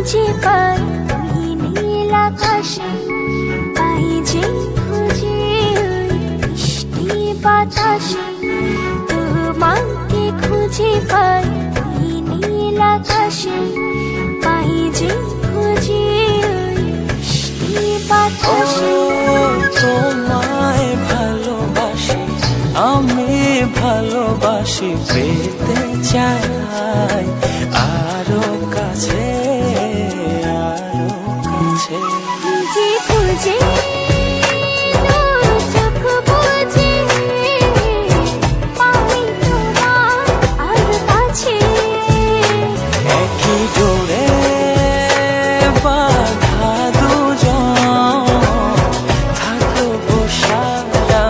খুঁজে পাই ওই নীল আকাশে, পাই যে খুঁজে ওই মিষ্টি বাতাসে। তোমাকে খুঁজে পাই ওই নীল আকাশে, পাই যে খুঁজে ওই মিষ্টি বাতাসে। তোমায় ভালোবাসি, আমি ভালোবাসি, পেতে চাই আরো কাছে, আরো কাছে। খুঁজে খুঁজে চোখ বুজে পাই তোমার আরো কাছে। একই ডোরে বাঁধা দুজন, থাকবো সারা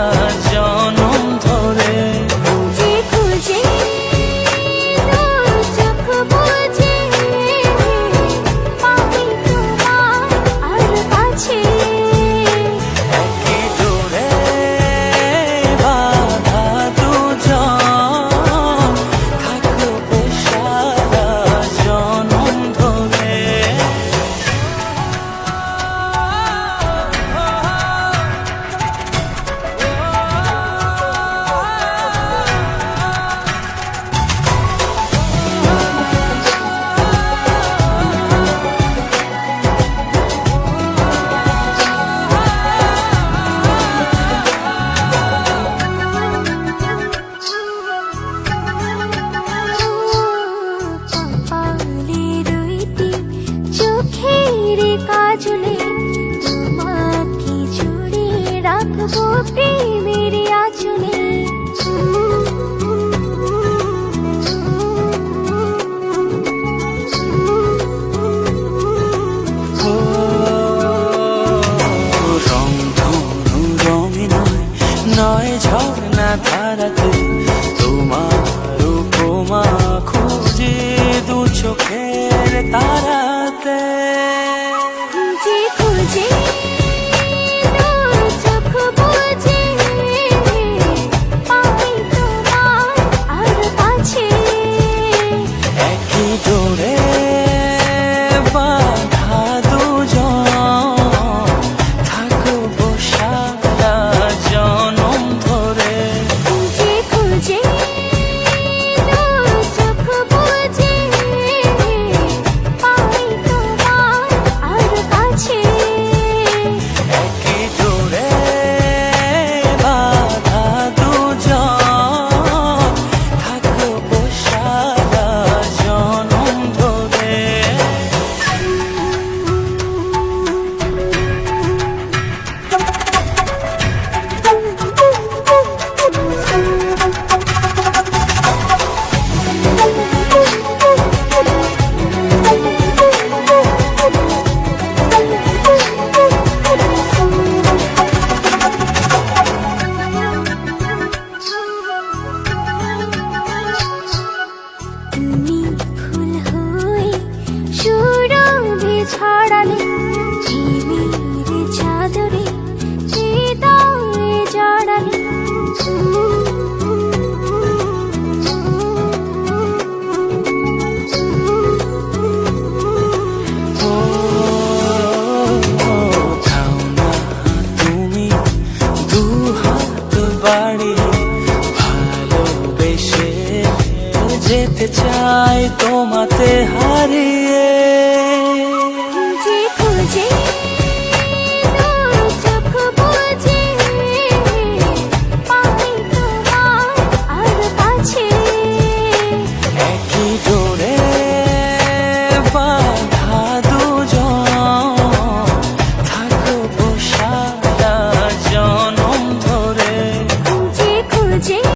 জনম ধরে। খুঁজে খুঁজে চোখ বুজে পাই তোমার আরো কাছে। একই ডোরে বাঁধা দুজন, থাকবো সারা জনম ধরে। কপালে দুইটি চোখের কাজলে, তোমাকে জুড়ে রাখবো প্রেমের আঁচলে। রং ধনু রঙে নয়, নয় ঝর্ণা ধারাতে, তোমার উপমা খুঁজে দু চোখের তারাতে। খুঁজে খুঁজে চোখ বুজে পাই তোমার আরো কাছে। একই ডোরে বাঁধা দুজন, থাকবো সারা জনম ধরে। খুঁজে খুঁজে চোখ বুজে পাই তোমার আরো কাছে। একই ডোরে বাঁধা দুজন, থাকবো সারা জনম ধরে। তুমি ফুল হয়ে সুরভি ছড়ালে, ঝিমির চাদরে হৃদয়ে জড়ালে। ও থাও না তুমি দু হাত বাড়িয়ে, ভালোবেসে যেতে চাই তোমাতে হারিয়ে।